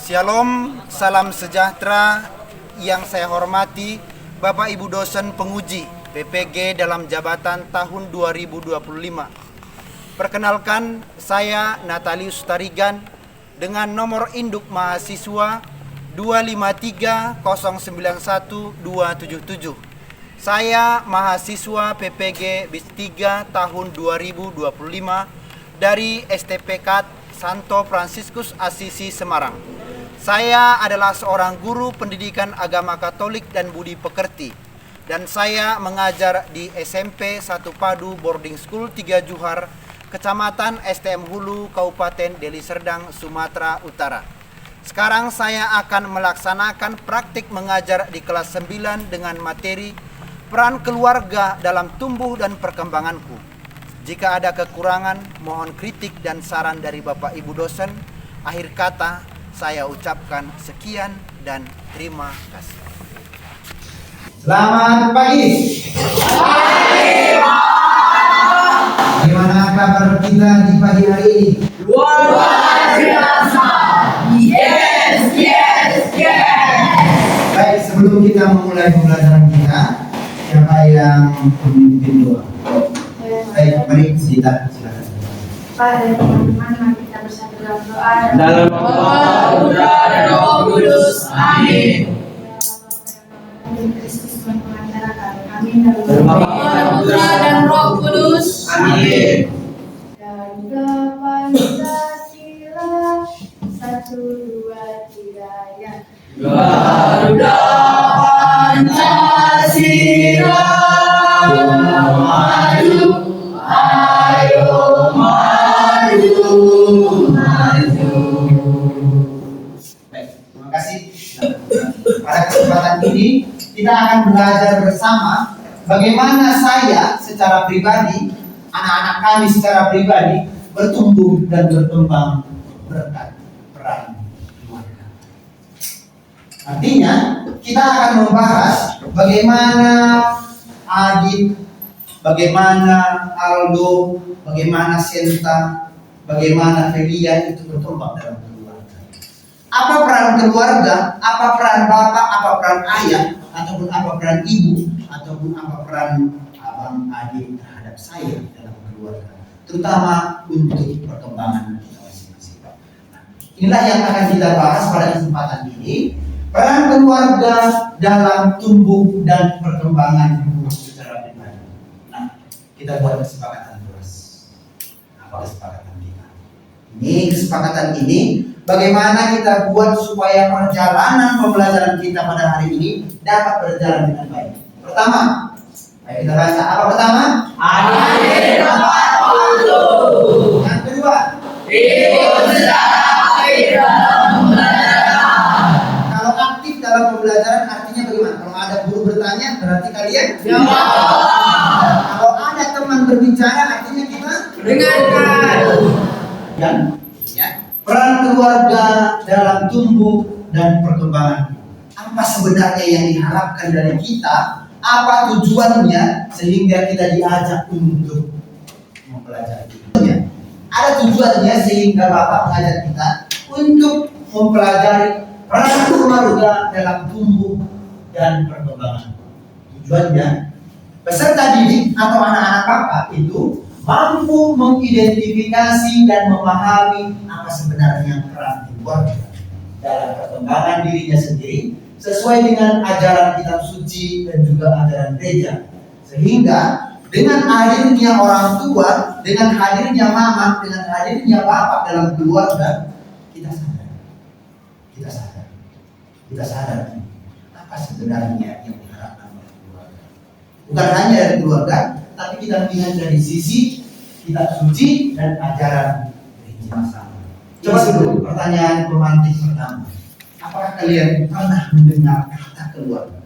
Shalom, salam sejahtera yang saya hormati Bapak Ibu dosen penguji PPG dalam jabatan tahun 2025. Perkenalkan, saya Natalius Tarigan dengan nomor induk mahasiswa 253091277. Saya mahasiswa PPG BIS 3 tahun 2025 dari STPK Santo Fransiskus Assisi Semarang. Saya adalah seorang guru pendidikan agama Katolik dan budi pekerti, dan saya mengajar di SMP 1 Padu Boarding School 3 Juhar, Kecamatan STM Hulu, Kabupaten Deli Serdang, Sumatera Utara. Sekarang saya akan melaksanakan praktik mengajar di kelas 9 dengan materi peran keluarga dalam tumbuh dan perkembanganku. Jika ada kekurangan, mohon kritik dan saran dari Bapak Ibu dosen. Akhir kata, saya ucapkan sekian dan terima kasih. Selamat pagi. Bagaimana kabar kita di pagi hari ini? Luar biasa. Yes. Baik, sebelum kita memulai pembelajaran kita, siapa yang memimpin doa? Baik, mari silakan. Pak dan teman-teman, mari kita bersatu dalam doa. Dalam nama Putra dan Roh Kudus. Amin. Kristus Tuhan pengantara kami. Dalam nama Putra dan Roh Kudus. Amin. Dan Pancasila, 1, 2, 3, ya. Garuda Pancasila, maju, ayo maju. Baik, terima kasih. Pada kesempatan ini kita akan belajar bersama bagaimana saya secara pribadi, anak-anak kami secara pribadi bertumbuh dan berkembang berkat peran keluarga. Artinya kita akan membahas bagaimana Adit, bagaimana Aldo, bagaimana Senta, bagaimana Felia itu berkembang dalam keluarga. Apa peran keluarga, apa peran bapak, apa peran ayah, ataupun apa peran ibu, ataupun apa peran abang adik terhadap saya dalam keluarga, terutama untuk perkembangan kita masing-masing. Nah, inilah yang akan kita bahas pada kesempatan ini, peran keluarga dalam tumbuh dan perkembangan hidup secara pribadi. Nah, kita buat kesepakatan terus. Apa kesepakatan kita? Ini kesepakatan ini bagaimana kita buat supaya perjalanan pembelajaran kita pada hari ini dapat berjalan dengan baik. Pertama, ayo kita baca. Apa pertama? Hadir tepat waktu. Yang kedua, Ikut secara aktif dalam pembelajaran. kalau aktif dalam pembelajaran artinya bagaimana? Kalau ada guru bertanya berarti kalian Jawab. Kalau ada teman berbicara artinya kita Dengarkan. Dan ya, peran keluarga dalam tumbuh dan perkembangan. Apa sebenarnya yang diharapkan dari kita? Apa tujuannya sehingga kita diajak untuk mempelajari? Ada tujuannya sehingga Bapak mengajak kita untuk mempelajari peran keluarga dalam tumbuh dan perkembangan. Tujuannya, peserta didik atau anak-anak Bapak itu mampu mengidentifikasi dan memahami apa sebenarnya peran keluarga dalam perkembangan dirinya sendiri sesuai dengan ajaran kitab suci dan juga ajaran gereja, sehingga dengan hadirnya orang tua, dengan hadirnya mama, dengan hadirnya bapak dalam keluarga, kita sadar apa sebenarnya yang diharapkan oleh keluarga. Bukan hanya dari keluarga, tapi kita melihat dari sisi kitab suci dan ajaran gereja sama. Coba dulu pertanyaan romantis pertama. Apakah kalian pernah mendengar kata keluarga?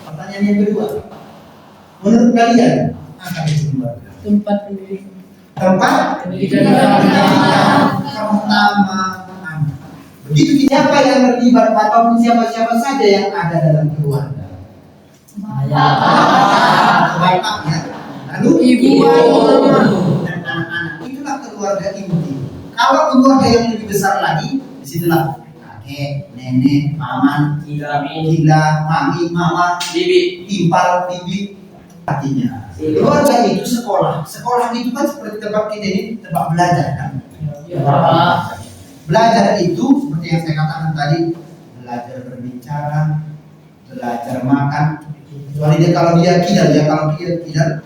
Pertanyaan yang kedua. Menurut kalian apa itu keluarga? Tempat pendidikan. Tempat Pendidikan. pertama anak. Begitu siapa yang terlibat ataupun siapa-siapa saja yang ada dalam keluarga. Bapaknya, lalu Ibu. dan anak-anak. Itulah keluarga inti. Kalau keluarga yang lebih besar lagi, disitulah kakek, nenek, paman, gila, mami, mama, bibi, timpal, bibi, artinya. Keluarga itu sekolah. Sekolah itu kan seperti tempat kita ini, tempat belajar kan. Belajar itu seperti yang saya katakan tadi, belajar berbicara, belajar makan. Kecuali dia kalau dia kidal,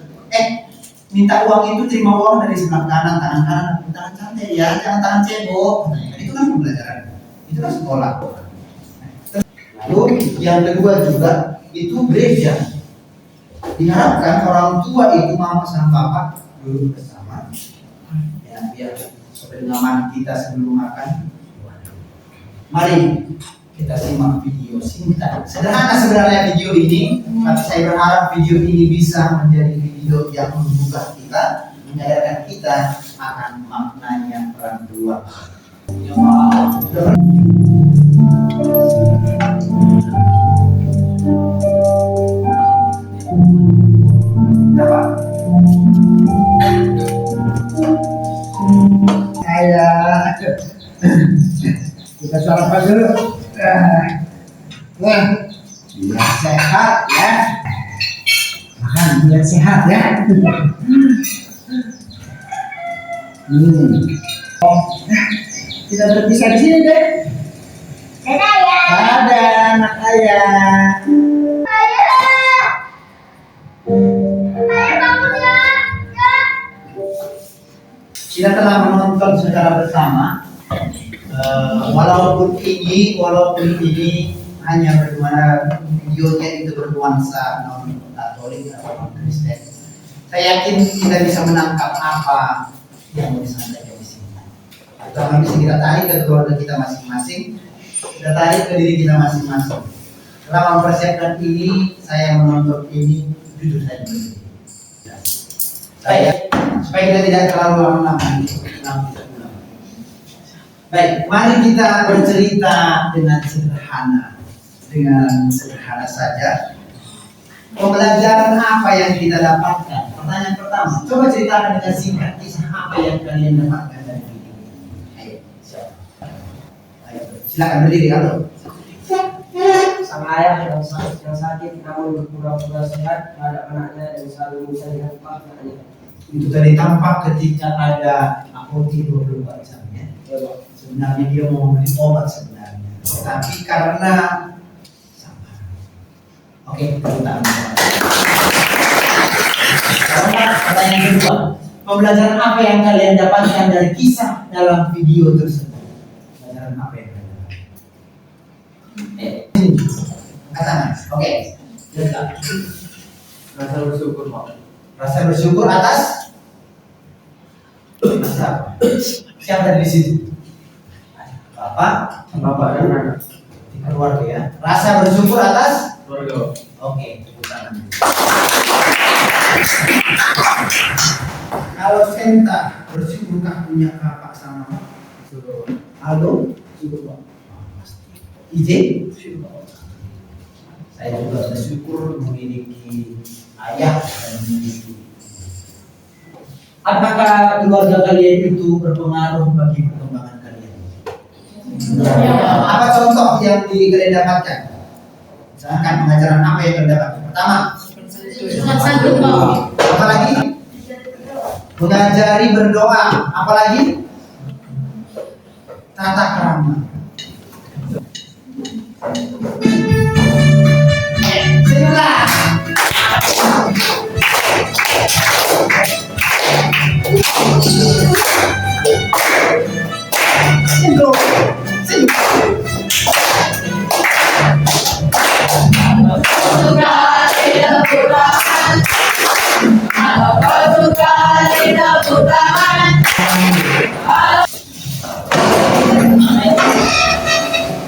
minta uang itu terima uang dari sebelah kanan, tangan santai ya, jangan tangan cebok. Nah, itu kan pembelajaran, itu kan sekolah. Lalu yang kedua juga itu gereja. Diharapkan orang tua itu mama sama papa duduk bersama, ya biar sepengaman kita sebelum makan. Mari kita simak video singkat. Sederhana sebenarnya video ini, tapi saya berharap video ini bisa menjadi video yang membuka kita, menyadarkan kita akan maknanya peran keluarga. Kita sarapan dulu. Biar sehat ya. Makan biar sehat ya. Kita berpisah di sini deh. Dadah ya. Dadah anak ayah. Ayah bangun ya. Kita telah menonton secara bersama. Walaupun ini hanya videonya itu bernuansa non Katolik atau non Kristen, saya yakin kita bisa menangkap apa yang mau disampaikan di sini. Pertama bisa kita tarik ke keluarga kita masing-masing, kita tarik ke diri kita masing-masing. Setelah mempersiapkan ini, saya menonton ini jujur saja. Supaya kita tidak terlalu lama-lama. Baik, mari kita bercerita dengan sederhana saja. Pembelajaran apa yang kita dapatkan? Pertanyaan pertama, coba ceritakan dengan singkat kisah apa yang kalian dapatkan dari video ini. Ayo, siapa? Ayo, silakan berdiri, halo. Sang ayah yang sakit namun berpura-pura sehat terhadap anaknya dan selalu bisa dihampak anaknya. Itu tadi tampak ketika ada apotik 24 jam ya. Sebenarnya dia mau membeli obat sebenarnya, tapi karena sabar. Oke, kita pertanyaan kedua, pembelajaran apa yang kalian dapatkan dari kisah dalam video tersebut? Pembelajaran apa yang kalian dapatkan? Katakan, oke. Rasa bersyukur, Pak. Rasa bersyukur atas siapa dari situ? Bapak Bapak dan anak. di keluarga ya. Rasa bersyukur atas Keluarga. oke, tepuk tangan. Kalau Senta bersyukurkah punya kakak sama mama? Aldo syukur Pak. IJ syukur. Saya juga bersyukur memiliki ayah dan memiliki. Apakah keluarga kalian itu berpengaruh bagi perkembangan kalian? Apa contoh yang kalian dapatkan? Misalkan pengajaran apa yang kalian dapatkan? Pertama, apa lagi? Mengajari berdoa. Apa lagi? Tata krama. Sebelah. Sindro.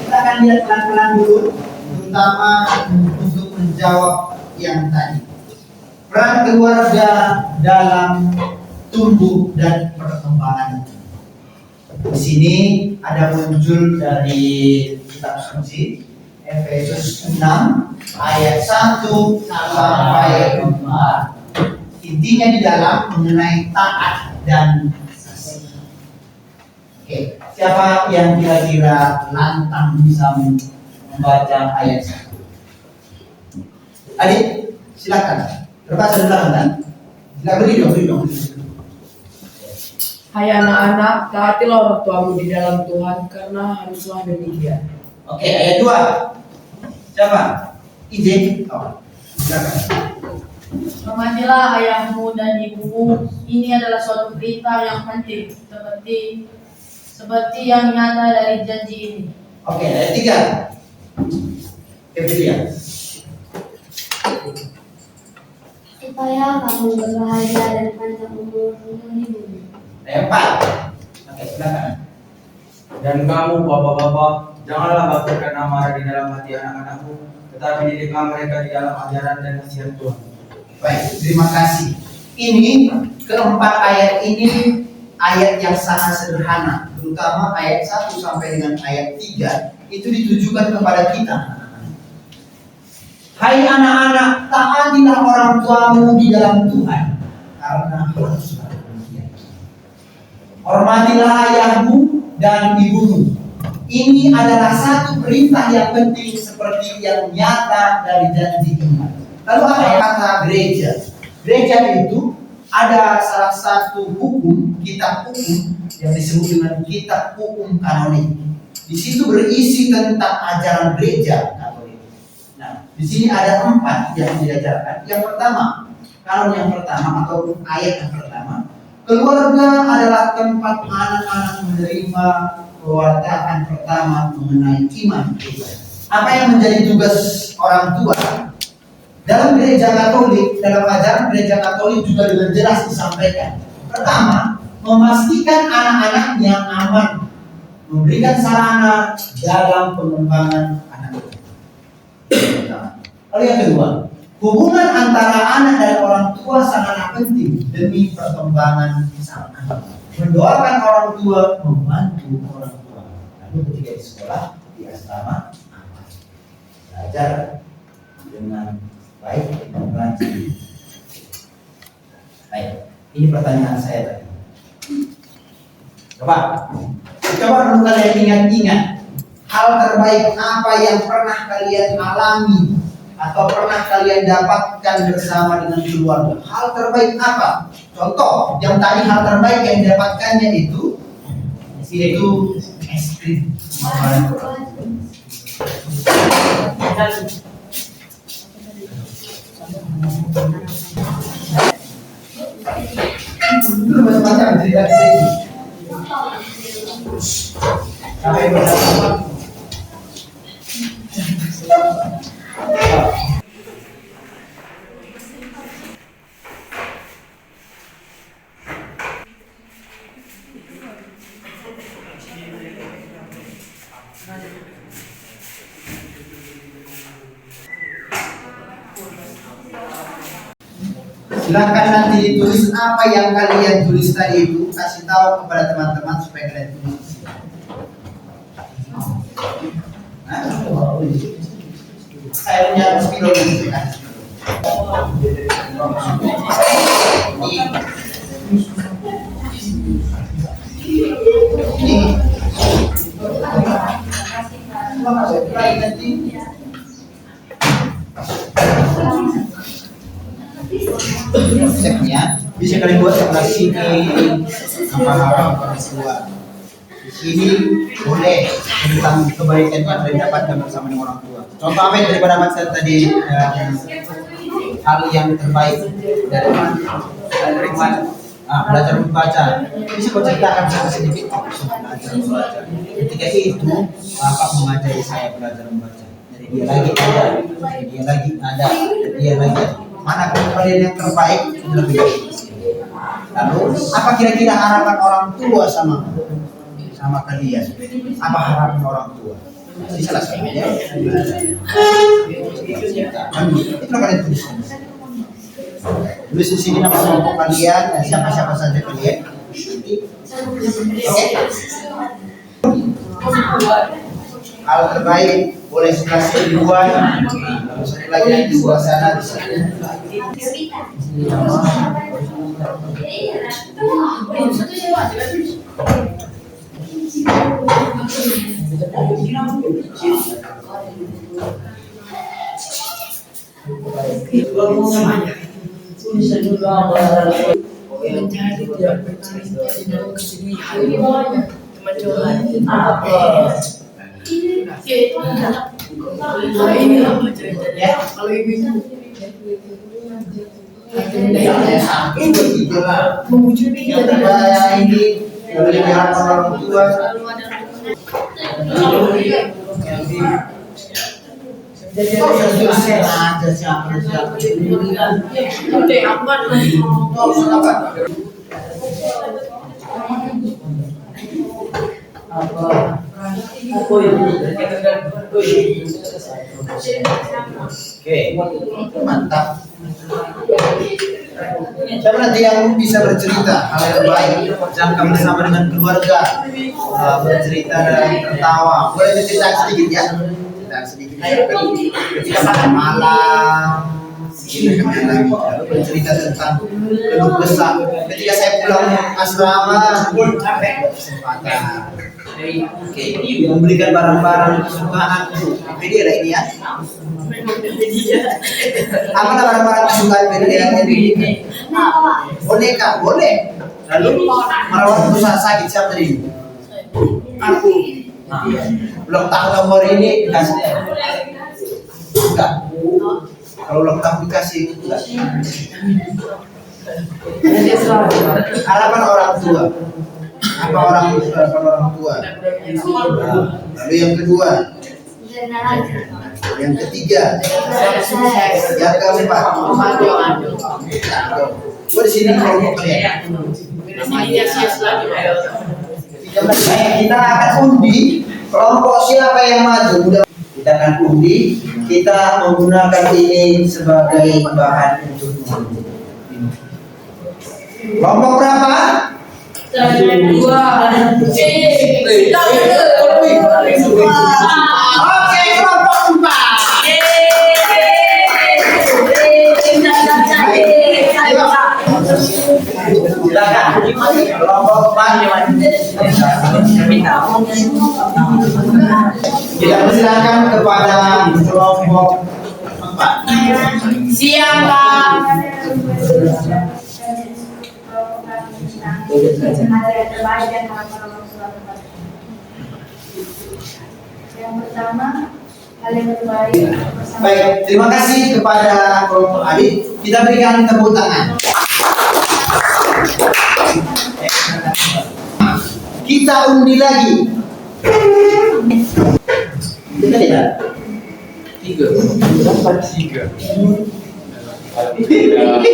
Kita akan lihat pelan-pelan dulu, terutama untuk menjawab yang tadi. Peran keluarga dalam tumbuh dan perkembangan. Di sini ada muncul dari kitab suci Efesus 6 ayat 1 sampai 4. Intinya di dalam mengenai taat dan kasih. Oke, siapa yang kira-kira lantang bisa membaca ayat 1? Adik, silakan. Terbaca di belakang kan? Silakan berdiri dong. Hai anak-anak, taatilah orang tuamu di dalam Tuhan, karena haruslah demikian. Oke, ayat 2. Siapa? Ije. Oh, silakan. Hormatilah ayahmu dan ibumu. Ini adalah suatu perintah yang penting, seperti yang nyata dari janji ini. Oke, ayat 3. Evia. Supaya kamu berbahagia dan panjang umur dengan ibumu. Ayat 4. Oke, silakan. Dan kamu bapak-bapak, janganlah bakarkan amarah di dalam hati anak-anakmu, tetapi didiklah mereka di dalam ajaran dan nasihat Tuhan. Baik, terima kasih. Ini keempat ayat ini ayat yang sangat sederhana, terutama ayat 1 sampai dengan ayat 3 itu ditujukan kepada kita. Hai anak-anak, taatilah orang tuamu di dalam Tuhan, karena haruslah demikian. Hormatilah ayahmu dan ibumu. Ini adalah satu perintah yang penting seperti yang nyata dari janji iman. Lalu apa kata gereja? Gereja itu ada salah satu hukum, kitab hukum yang disebut dengan kitab hukum kanonik. Di situ berisi tentang ajaran gereja Katolik. Nah, di sini ada 4 yang diajarkan. Yang pertama, kanon yang pertama atau ayat yang pertama, keluarga adalah tempat anak-anak menerima pewartaan pertama mengenai iman. Apa yang menjadi tugas orang tua? Dalam gereja Katolik, dalam ajaran gereja Katolik juga dengan jelas disampaikan. Pertama, memastikan anak-anaknya aman, memberikan sarana dalam pengembangan anak. Lalu yang kedua, hubungan antara anak dan orang tua sangatlah penting demi perkembangan sang anak. Mendoakan orang tua, membantu orang tua. Lalu ketika di sekolah, di asrama, belajar dengan baik dan belajar. Baik, ini pertanyaan saya tadi. Coba dulu kalian ingat-ingat hal terbaik apa yang pernah kalian alami atau pernah kalian dapatkan bersama dengan keluarga. Hal terbaik apa? Contoh, yang tadi hal terbaik yang didapatkannya itu es krim. Itu macam-macam cerita ini. Sampai berapa? Silakan nanti ditulis apa yang kalian tulis tadi itu, kasih tahu kepada teman-teman supaya kalian tulis. Saya punya spidol ini kan. Ini. Nanti. Konsepnya bisa kalian buat sebelah sini apa kedua. Di sini boleh tentang kebaikan yang kalian dapatkan bersama dengan orang tua. Contoh apa yang daripada Mas tadi hal yang terbaik dari mana? Belajar membaca. Bisa kau ceritakan sedikit belajar membaca. Ketika itu Bapak mengajari saya belajar membaca. Jadi dia lagi ada, dia lagi ada, dia lagi ada. Mana kalian yang terbaik lebih baik. Lalu apa kira-kira harapan orang tua sama kalian? Apa harapan orang tua? Ini salah satunya. Itu kalian tulis. Tulis di sini nama kelompok kalian dan siapa-siapa saja kalian. Oke. Hal terbaik boleh sebelah sini dua, lalu satu lagi di sebelah sana di sana. Yang terbayang ini dari pihak orang tua. Oke, mantap. Siapa nanti yang bisa bercerita hal yang baik, jangka bersama dengan keluarga, bercerita dan tertawa. Boleh cerita sedikit ya? Cerita sedikit. Ketika makan malam, lalu bercerita tentang keluh kesah. Ketika saya pulang asrama, kesempatan. Oke, memberikan barang-barang kesukaan. Jadi ada ini ya. Apa barang-barang kesukaan ini? Boneka, boleh. Lalu merawat usaha sakit siapa tadi? Aku. Ulang tahun nomor ini dikasih. Enggak. Kalau ulang tahun dikasih enggak. Harapan orang tua. Apa orang tua? Lalu yang kedua, yang ketiga, yang keempat. Oh di sini kelompok kalian. Kita akan undi kelompok siapa yang maju. Kita akan undi. Kita menggunakan ini sebagai bahan untuk mengundi. Kelompok berapa? Oke, kelompok 4. Silakan kelompok 4. Kita persilakan kepada kelompok 4. Siang, Pak. Yang pertama, hal yang terbaik bersama. Baik, terima kasih kepada kelompok adik. Kita berikan tepuk tangan. Kita undi lagi. Kita lihat. 3. Oke,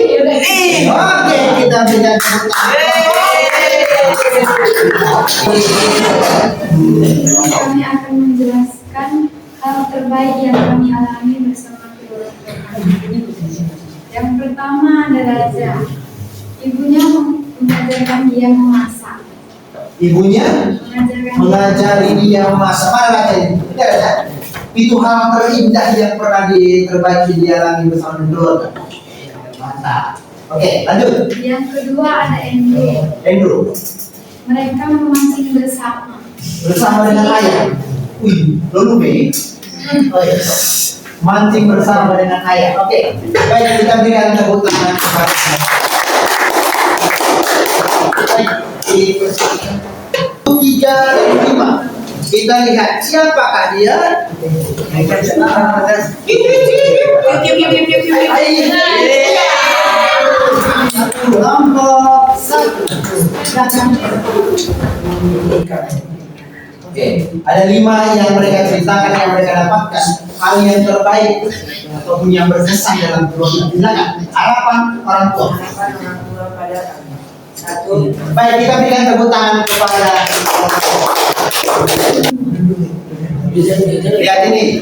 kita berikan tepuk tangan. Kami akan menjelaskan hal terbaik yang kami alami bersama keluarga kami. Yang pertama adalah Raja. Ibunya mengajarkan dia memasak. Ibunya Mengajarkan mengajari dia memasak. Mana Raja ini? Tidak ada. Itu hal terindah yang pernah terbaik dialami bersama keluarga. Mantap. Oke, lanjut. Yang kedua ada Andrew. Andrew. Mereka memancing bersama. Bersama dengan ayah. Wih, lalu Mei. Oh, yes. Mancing bersama dengan ayah. Oke. Baik, kita berikan tepuk tangan kepada saya. Baik, dipersilakan. 3 dan 5. Kita lihat siapakah dia. Kelompok 1. Oke, ada 5 yang mereka ceritakan yang mereka dapatkan hal yang terbaik ataupun yang berkesan dalam keluarga. Silakan, harapan orang tua. Baik, kita berikan tepuk tangan kepada. Lihat ini.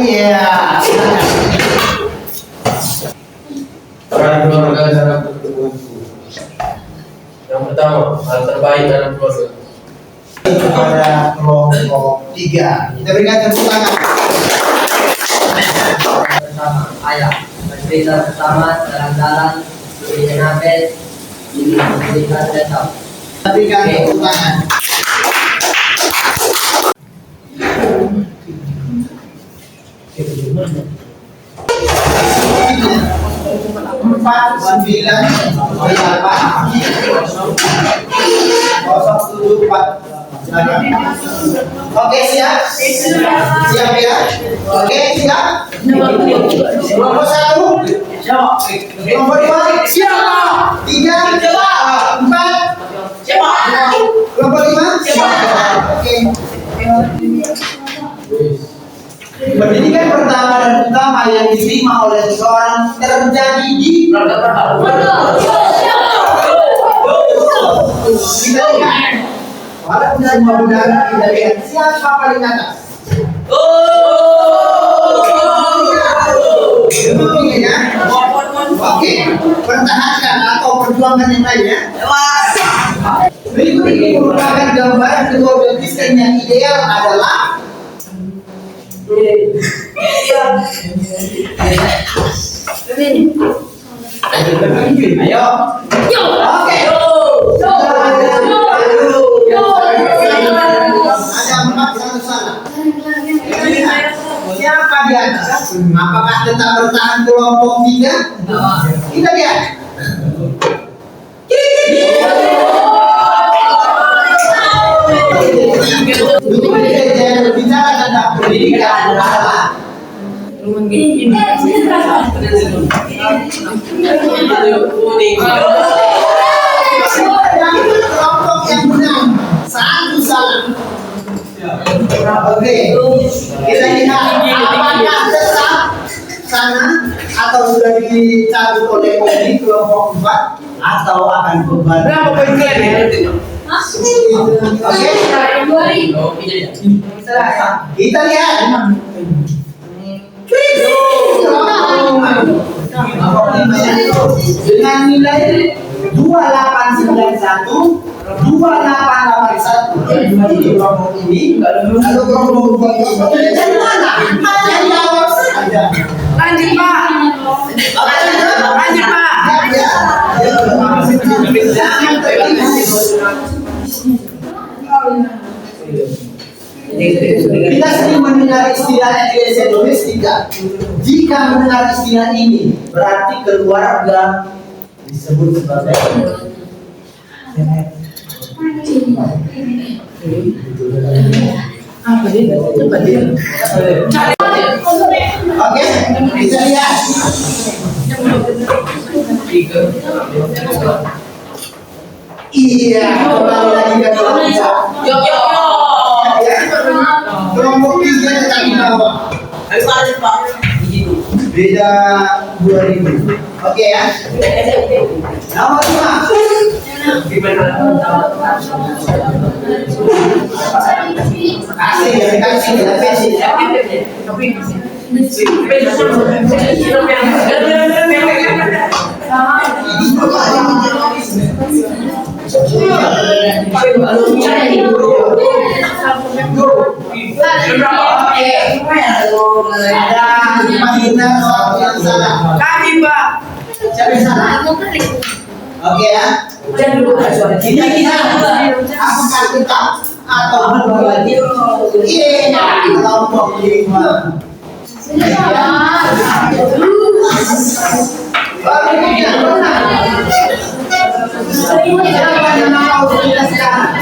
Iya, silakan. Peran keluarga dalam pertumbuhanku. Yang pertama, hal terbaik dalam keluarga. Kepada kelompok 3, kita berikan tepuk tangan. Pertama, ayah. Bercerita pertama jalan-jalan beli nabel Berikan tepuk tangan. Empat 9 Oke, siap? Siap ya? Oke, siap? Nomor 1 nomor 2 siap? 3 4 nomor 5 oke. Pendidikan pertama dan utama yang diterima oleh seseorang terjadi di kita lihat. Walaupun semua benar, kita lihat siapa paling atas. Ya. Oke, pertahankan atau perjuangkan yang lainnya. Berikut ini merupakan gambaran kedua objek Kristen yang ideal adalah ayo. Oke. Ada 4 satu sana. Siapa di atas? Apakah tetap bertahan kelompok 3? Kita lihat. Bicara tentang pendidikan adalah kelompok yang menang. Satu salah. Oke, kita lihat apakah tetap sana atau sudah dicabut oleh komisi kelompok 4 atau akan beban. Berapa poin kalian? Oke, kita lihat. Dengan nilai 2891, 2881 ini kelompok ini, lalu kelompok ini dari mana? Yang jawab saja. Lanjut Pak. Lanjut Pak. Kita sering mendengar istilah eklesia domestika. Jika mendengar istilah ini, berarti keluarga disebut sebagai oke, bisa lihat. Iya, kembali lagi ke kelompok. Kelompok 3 tetap di bawah. Beda 2000. Oke ya. Nomor 5. Kasih ya, kasih ya, kasih ya. Kami Pak. Oke ya. Ini kita apakah tetap atau berbagi? Iya, kelompok 5. Siapa yang mau kita sekarang?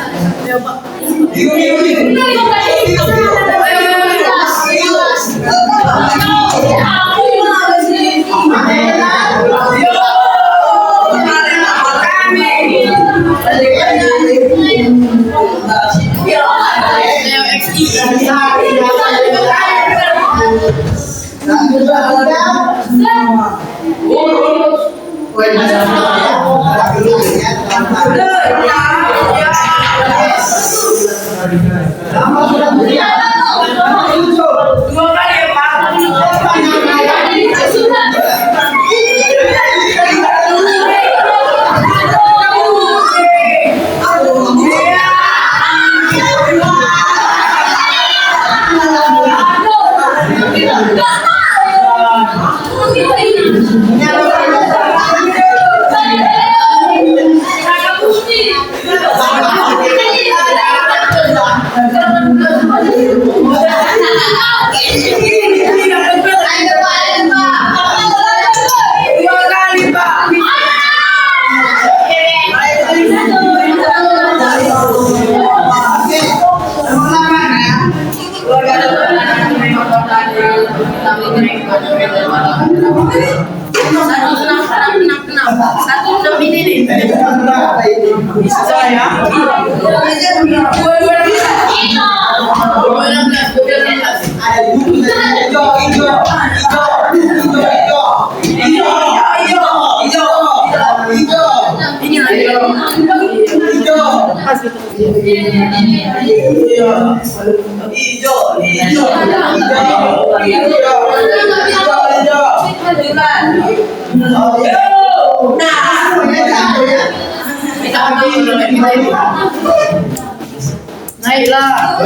Naiklah.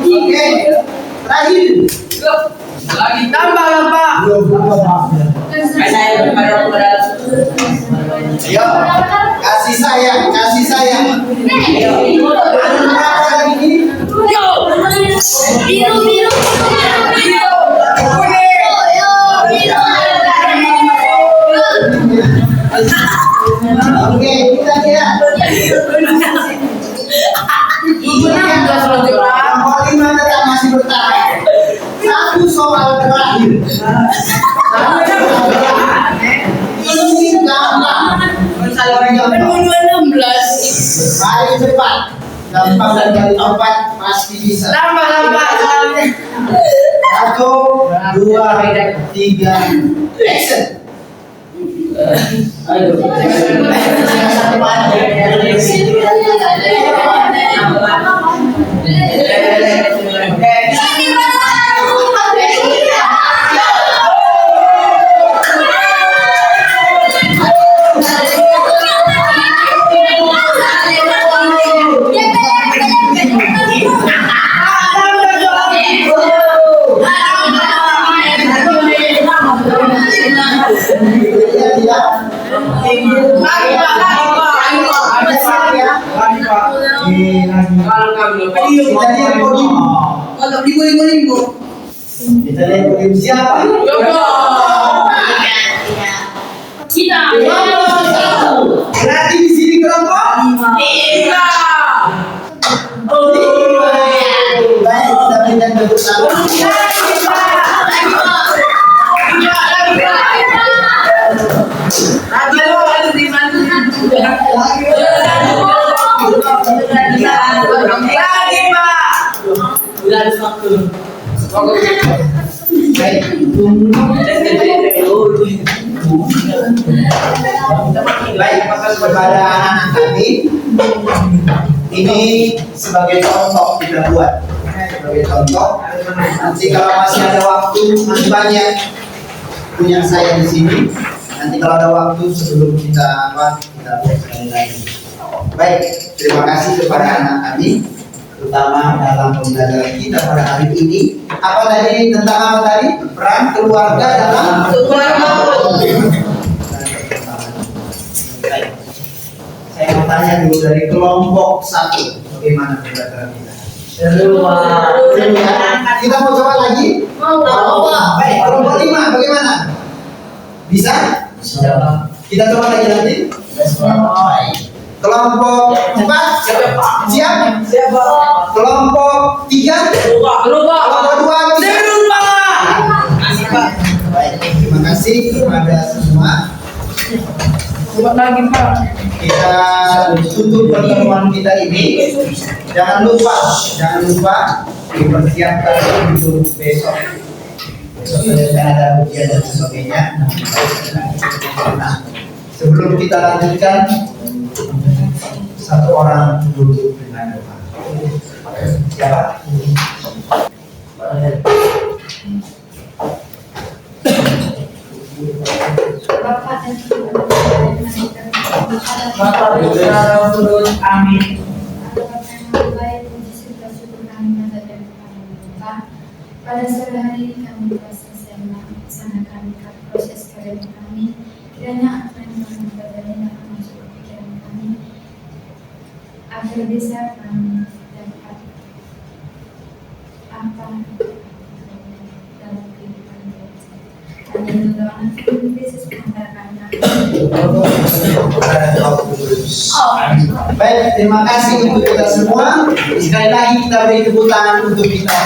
Oke, terakhir. Lagi tambah lah Pak. Ayo, kasih sayang, kasih sayang. Ada berapa lagi ini? Biru. Oke, kita lihat. Nomor 5 tetap masih bertahan. Satu soal terakhir. Ini gampang. Paling cepat. Gampang dan paling cepat pasti bisa. Tambah lah Pak. 1, 2, 3, action. Kita lihat podium siapa? Kita. Berarti di sini kelompok 5. Baik, kita berikan tepuk tangan. Baik, baik kepada anak-anak kami, ini sebagai contoh kita buat, sebagai contoh. Nanti kalau masih ada waktu, masih banyak punya saya di sini. Nanti kalau ada waktu sebelum kita buat sekali lagi. Baik, terima kasih kepada anak kami, terutama dalam pembelajaran kita pada hari ini. Apa tadi tentang apa tadi? Peran keluarga dalam keluarga. Baik. Saya mau tanya dulu dari kelompok 1, bagaimana pembelajaran kita? Seru ya. Kita mau coba lagi? Mau. Baik, kelompok 5 bagaimana? Bisa? Kita coba lagi nanti. Baik. Kelompok 4 siap? Kelompok 3 kelompok 2 bisa? Baik, terima kasih kepada semua. Coba lagi Pak. Kita tutup pertemuan kita ini. Jangan lupa dipersiapkan untuk besok. Besok ada ujian dan sebagainya. Nah, sebelum kita lanjutkan, satu orang duduk dengan doa. Siapa? Bapak dan Ibu Amin. Pada sore hari ini kami telah selesai melaksanakan proses kerja kami. Kiranya apa yang kami pelajari dapat masuk bisa kami dapat apa dalam kehidupan belajar. Hanya itu doang, Yesus mengatakan Baik, terima kasih untuk kita semua. Sekali lagi kita beri tepuk tangan untuk kita.